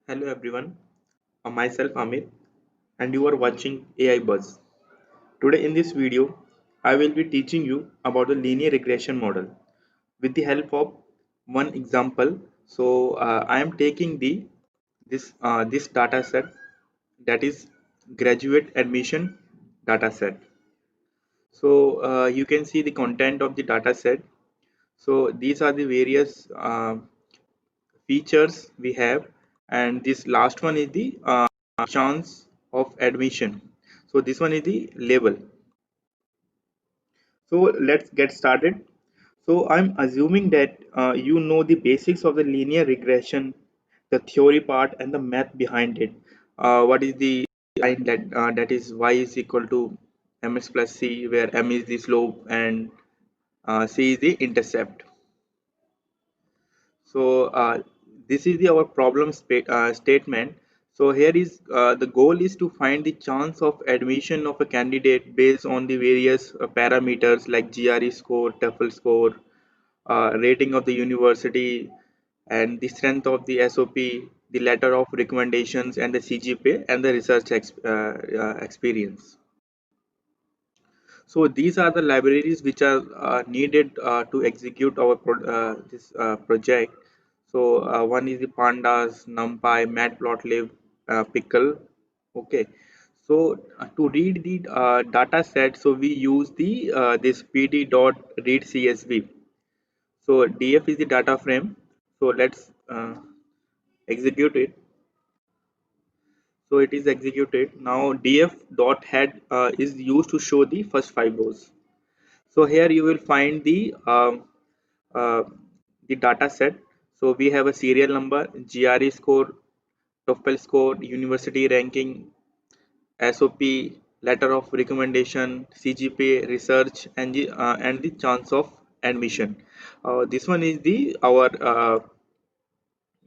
Hello everyone, myself Amit and you are watching AI Buzz. Today in this video, I will be teaching you about the linear regression model with the help of one example. I am taking this data set, that is graduate admission data set. You can see the content of the data set. So these are the various features we have, and this last one is the chance of admission. So this one is the label. So let's get started. So I'm assuming that you know the basics of the linear regression, the theory part and the math behind it. What is the line that is y is equal to ms plus c, where m is the slope and c is the intercept. So this is our problem statement. So here is the goal is to find the chance of admission of a candidate based on the various parameters like GRE score, TOEFL score, rating of the university, and the strength of the SOP, the letter of recommendations, and the CGPA and the experience. So these are the libraries which are needed to execute our this project. One is the pandas, numpy, matplotlib, pickle. Okay. To read the data set, so we use the this pd.read csv. So df is the data frame. So let's execute it. So it is executed. Now df dot head is used to show the first 5 rows. So here you will find uh, the data set. So we have a serial number, GRE score, TOEFL score, university ranking, SOP, letter of recommendation, CGPA, research, and the chance of admission. This one is the our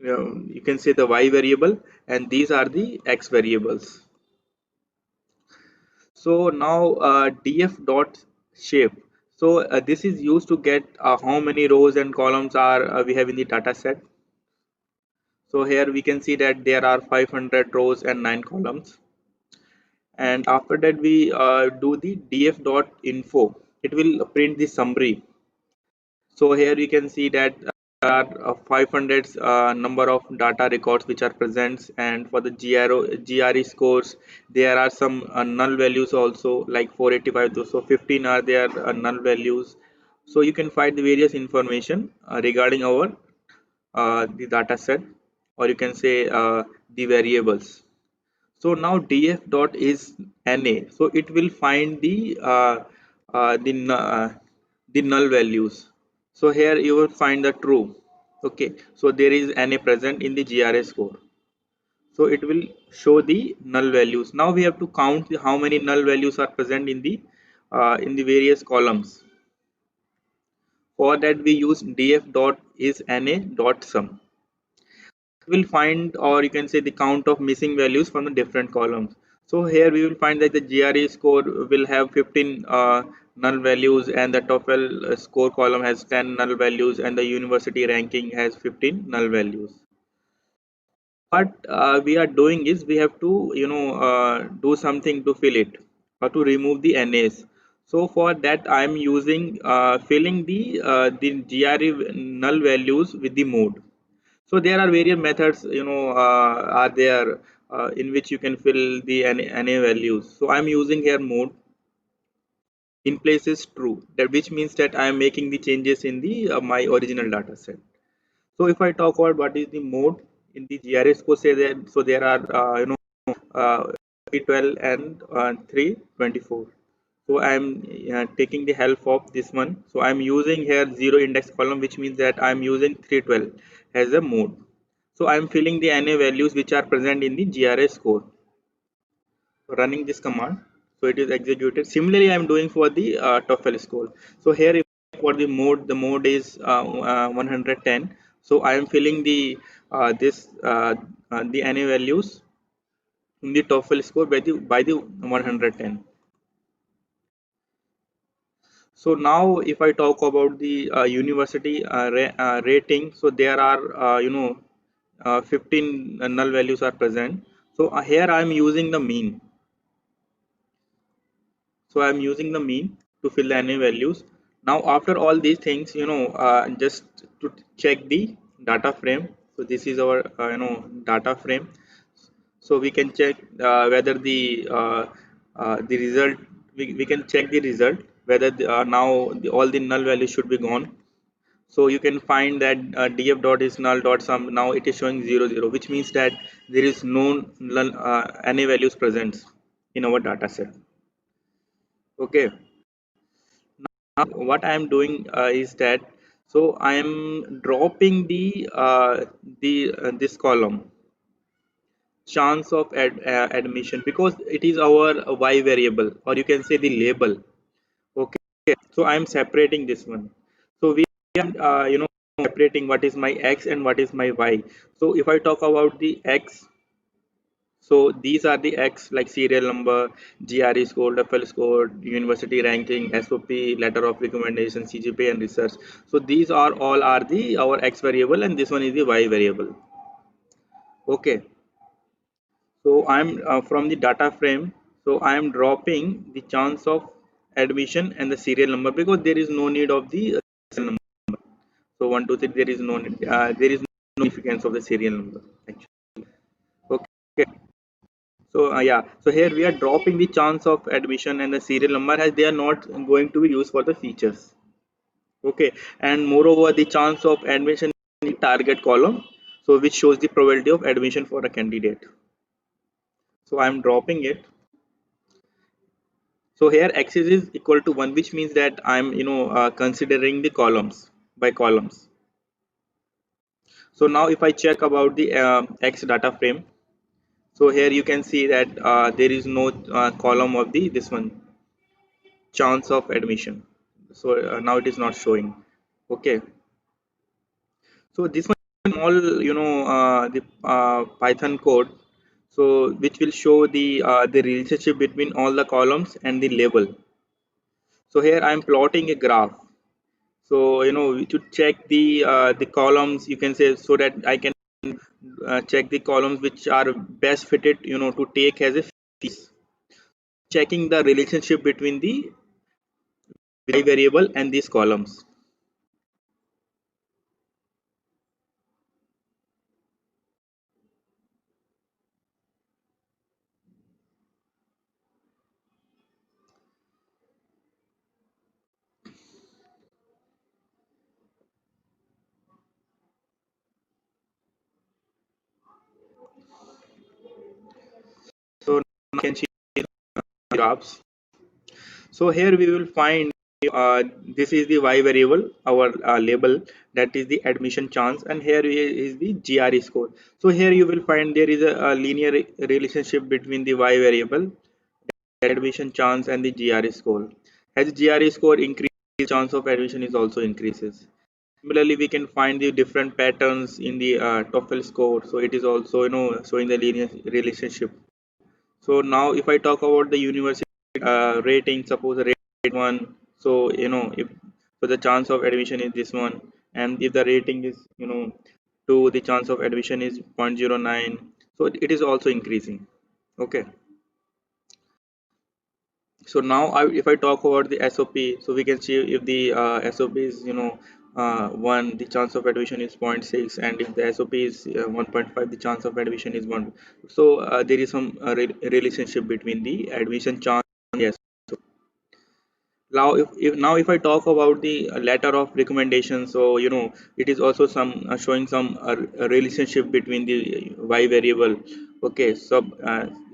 you can say the y variable, and these are the x variables. So now df dot shape. So this is used to get how many rows and columns are we have in the data set. So here we can see that there are 500 rows and 9 columns. And after that we do the df dot info. It will print the summary. So here you can see that there are 500 number of data records which are present, and for the GRE scores there are some null values also, like 485. So 15 are there null values. So you can find the various information regarding our the data set, or you can say the variables. So now df dot is na, so it will find the null values. So here you will find the true. Okay, so there is na present in the GRA score. So it will show the null values. Now we have to count how many null values are present in the various columns. For that we use df dot is na dot sum. Will find, or you can say, the count of missing values from the different columns. So here we will find that the GRE score will have 15 null values, and the TOEFL score column has 10 null values, and the university ranking has 15 null values. What we are doing is we have to do something to fill it, or to remove the NAs. So for that I am using filling the GRE null values with the mode. So there are various methods, are there in which you can fill the NA values. So I'm using here mode. In place is true, that which means that I am making the changes in the my original data set. So if I talk about what is the mode in the GRS code, say that, so there are uh, 312 and 324. So I'm taking the help of this one. So I'm using here 0 index column, which means that I'm using 312 as a mode. So I'm filling the NA values which are present in the GRS score. So running this command, so it is executed. Similarly, I'm doing for the TOEFL score. So here for the mode is 110. So I am filling the NA values in the TOEFL score by the 110. So now if I talk about the university rating, so there are 15 null values are present. So here I am using the mean. So I'm using the mean to fill the any values. Now after all these things, just to check the data frame. So this is our data frame. So we can check whether the result, we can check the result whether now all the null values should be gone. So you can find that df dot is null dot sum, now it is showing 0 0, which means that there is no null, any values present in our data set. Okay, now what I am doing is that, so I am dropping the this column chance of admission, because it is our y variable, or you can say the label. Okay, so I am separating this one. So we are separating what is my x and what is my y. So if I talk about the x, so these are the X, like serial number, GRE score, FL score, university ranking, SOP, letter of recommendation, CGPA, and research. So these are all are the our X variable, and this one is the Y variable. Okay. So I'm from the data frame. So I am dropping the chance of admission and the serial number, because there is no need of the serial number. So 1, 2, 3, there is no need, there is no significance of the serial number actually. Okay. So yeah, so here we are dropping the chance of admission and the serial number, as they are not going to be used for the features. Okay, and moreover, the chance of admission in the target column, so which shows the probability of admission for a candidate. So I am dropping it. So here axis is equal to 1, which means that I am considering the columns by columns. So now if I check about the X data frame, so here you can see that there is no column of the this one chance of admission. So now it is not showing. Okay, so this one all the Python code, so which will show the relationship between all the columns and the label. So here I am plotting a graph. So to check the columns, you can say, so that I can check the columns which are best fitted to take as a piece, checking the relationship between the variable and these columns. So now you can see graphs. So here we will find this is the y variable, our label, that is the admission chance, and here is the GRE score. So here you will find there is a linear relationship between the y variable, admission chance, and the GRE score. As GRE score increases, chance of admission is also increases. Similarly, we can find the different patterns in the TOEFL score. So it is also showing the linear relationship. So now if I talk about the university rating, suppose a rate 1, so if so the chance of admission is this one, and if the rating is 2, the chance of admission is 0.09. So it is also increasing. Okay, so now if I talk about the SOP, so we can see if the SOP is 1, the chance of admission is 0.6, and if the SOP is 1.5, the chance of admission is 1. So there is some relationship between the admission chance and the SOP. Now if I talk about the letter of recommendation, so it is also some showing some relationship between the y variable. Okay, so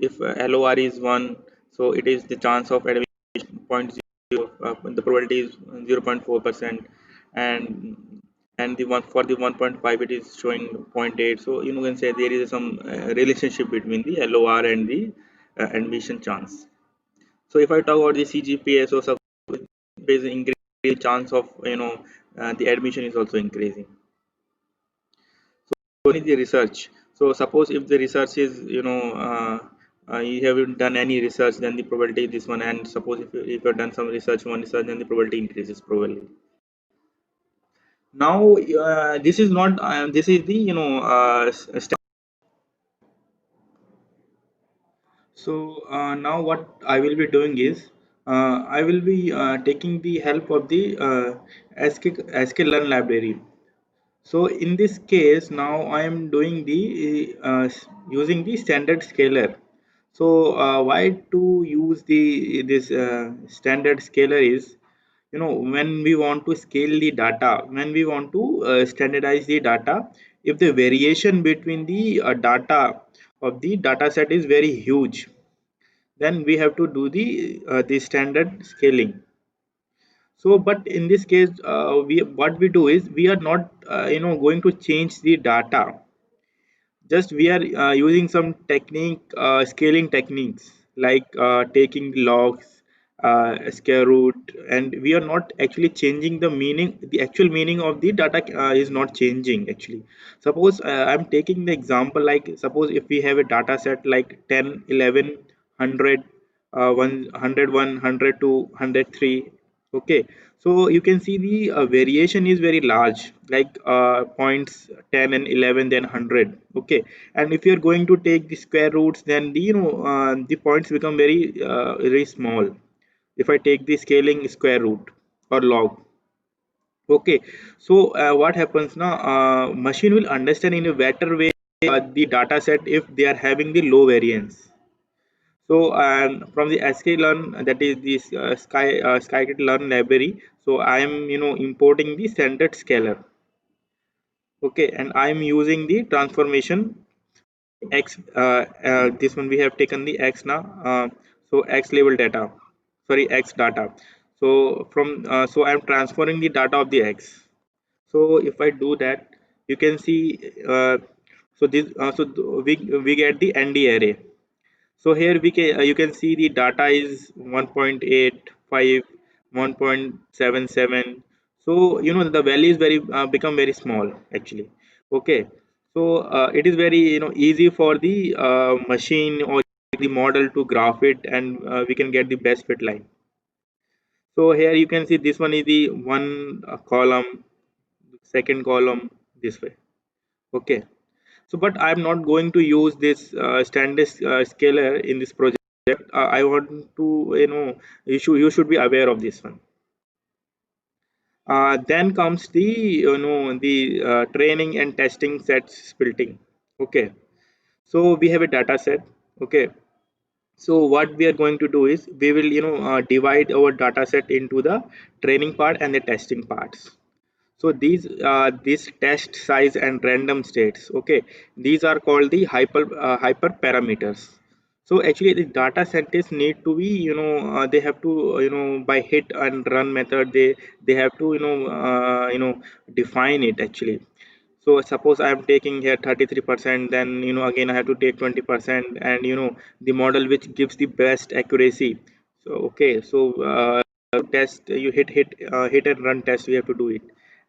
if LOR is 1, so it is the chance of admission zero point 0, the probability is 0.4%, and the one for the 1.5 it is showing zero point 0.8. So you can say there is some relationship between the LOR and the admission chance. So if I talk about the CGPA, so is increasing, chance of the admission is also increasing. So only the research. So suppose if the research is you haven't done any research, then the probability is this one. And suppose if you have done some research, one research, then the probability increases probably. Now this is not this is the so now what I will be doing is I will be taking the help of the sklearn library. So in this case, now I am doing the using the standard scaler. So why to use the this standard scaler is, when we want to scale the data, when we want to standardize the data, if the variation between the data of the data set is very huge, then we have to do the standard scaling. So but in this case, we what we do is we are not going to change the data, just we are using some technique, scaling techniques, like taking logs, square root, and we are not actually changing the meaning. The actual meaning of the data is not changing actually. Suppose I'm taking the example, like suppose if we have a data set like 10, 11, 100, 100, 102, 103. Okay, so you can see the variation is very large, like points 10 and 11, then 100. Okay, and if you're going to take the square roots, then the points become very small. If I take the scaling square root or log. Okay, so what happens now? Machine will understand in a better way the data set if they are having the low variance. So from the sklearn, that is this scikit-learn library. So I am importing the standard scalar. Okay, and I am using the transformation x. This one we have taken the x now. So x level data, sorry, x data. So from so I am transferring the data of the x. So if I do that, you can see. So this we get the ND array. So here you can see the data is 1.85, 1.77. So the value is very become very small actually. Okay, so it is very easy for the machine or the model to graph it, and we can get the best fit line. So here you can see this one is the one column, second column, this way. Okay, so but I'm not going to use this standard scalar in this project. I want to you should be aware of this one. Then comes the training and testing sets splitting. Okay, so we have a data set. Okay, so what we are going to do is we will divide our data set into the training part and the testing parts. So these test size and random states, okay, these are called the hyper parameters. So actually the data scientists need to be they have to by hit and run method, they have to define it actually. So suppose I am taking here 33%, then again I have to take 20%, and the model which gives the best accuracy. So okay, so test, you hit and run test, we have to do it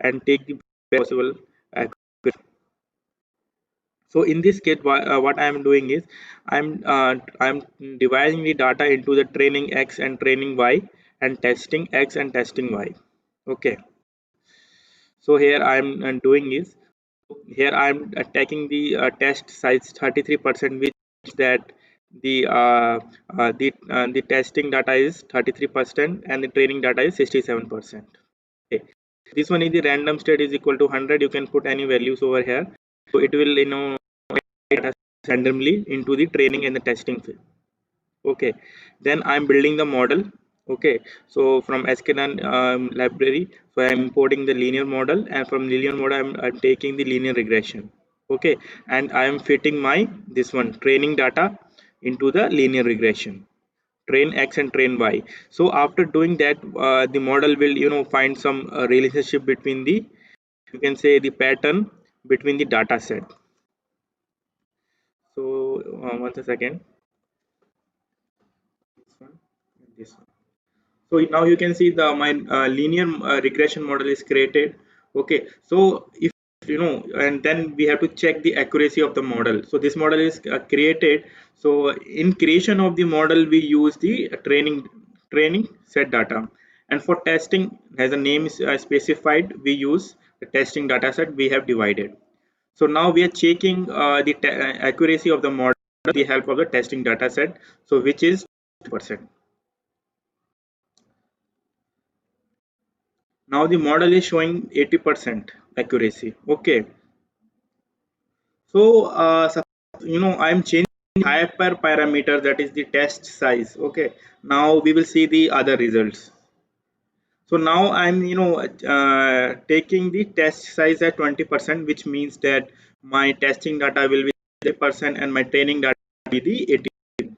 and take the best possible accuracy. So in this case, what I am doing is I'm dividing the data into the training X and training Y, and testing X and testing Y. Okay, so here I'm doing is, here I'm taking the test size 33%, which means that the testing data is 33% and the training data is 67%. Okay, this one is the random state is equal to 100. You can put any values over here, so it will data randomly into the training and the testing field. Okay, then I'm building the model. Okay, so from sklearn library, so I'm importing the linear model, and from linear model I'm taking the linear regression. Okay, and I am fitting my this one training data into the linear regression, train X and train Y. So after doing that, the model will find some relationship between the, you can say, the pattern between the data set. So once a second, this one and this one. So now you can see the my linear regression model is created. Okay, so if and then we have to check the accuracy of the model. So this model is created. So in creation of the model, we use the training set data, and for testing, as the name is specified, we use the testing data set we have divided. So now we are checking the accuracy of the model with the help of the testing data set, so which is 2%. Now the model is showing 80% accuracy. Okay, so I'm changing hyperparameter, that is the test size. Okay, now we will see the other results. So now I'm taking the test size at 20%, which means that my testing data will be 30% and my training data will be the 80%.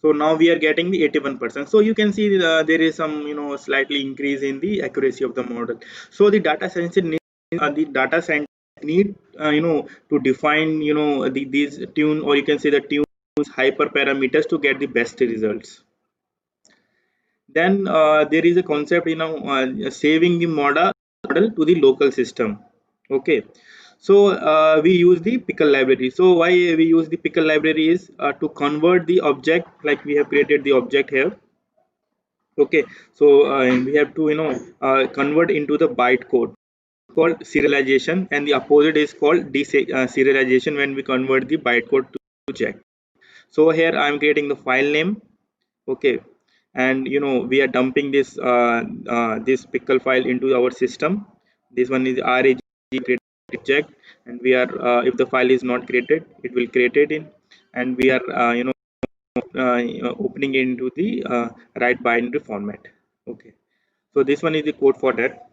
So now we are getting the 81%. So you can see there is some slightly increase in the accuracy of the model. So the data science need to define these tune, or you can say the tune hyperparameters to get the best results. Then there is a concept saving the model to the local system. Okay, so we use the pickle library. So why we use the pickle library is to convert the object, like we have created the object here. Okay, so we have to convert into the bytecode called serialization, and the opposite is called deserialization when we convert the bytecode to check. So here I am creating the file name. Okay, and we are dumping this pickle file into our system. This one is rag check, and we are if the file is not created, it will create it in, and we are opening it into the right binary format. Okay, so this one is the code for that.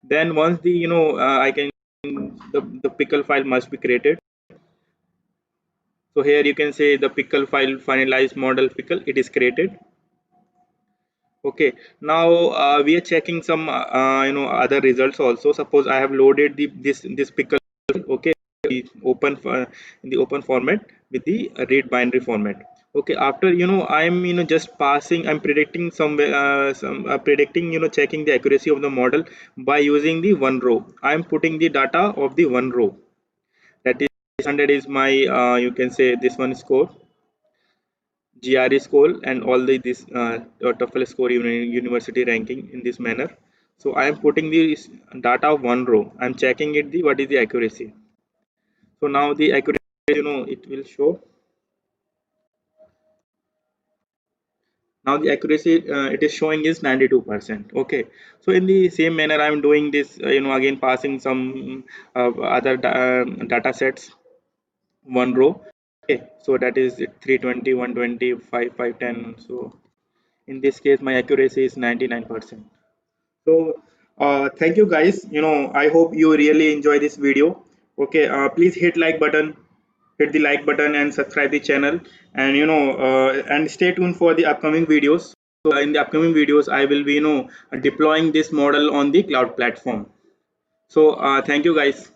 Then once the I can the pickle file must be created. So here you can say the pickle file finalized model pickle, it is created. Okay, now we are checking some other results also. Suppose I have loaded this pickle. Okay, open in the open format with the read binary format. Okay, after I am just passing, I'm predicting some predicting checking the accuracy of the model by using the one row. I am putting the data of the one row, that is 100 is my you can say this one score, GRE score, and all this TOEFL score university ranking in this manner. So I am putting the data of one row. I am checking it what is the accuracy. So now the accuracy it will show. Now the accuracy it is showing is 92%. Okay, so in the same manner I am doing this again passing some other data sets, one row. Okay, so that is 320, 120, 5, 510. So in this case my accuracy is 99%. So thank you guys, I hope you really enjoy this video. Okay, please hit like button, hit the like button and subscribe the channel, and and stay tuned for the upcoming videos. So in the upcoming videos I will be deploying this model on the cloud platform. So thank you guys.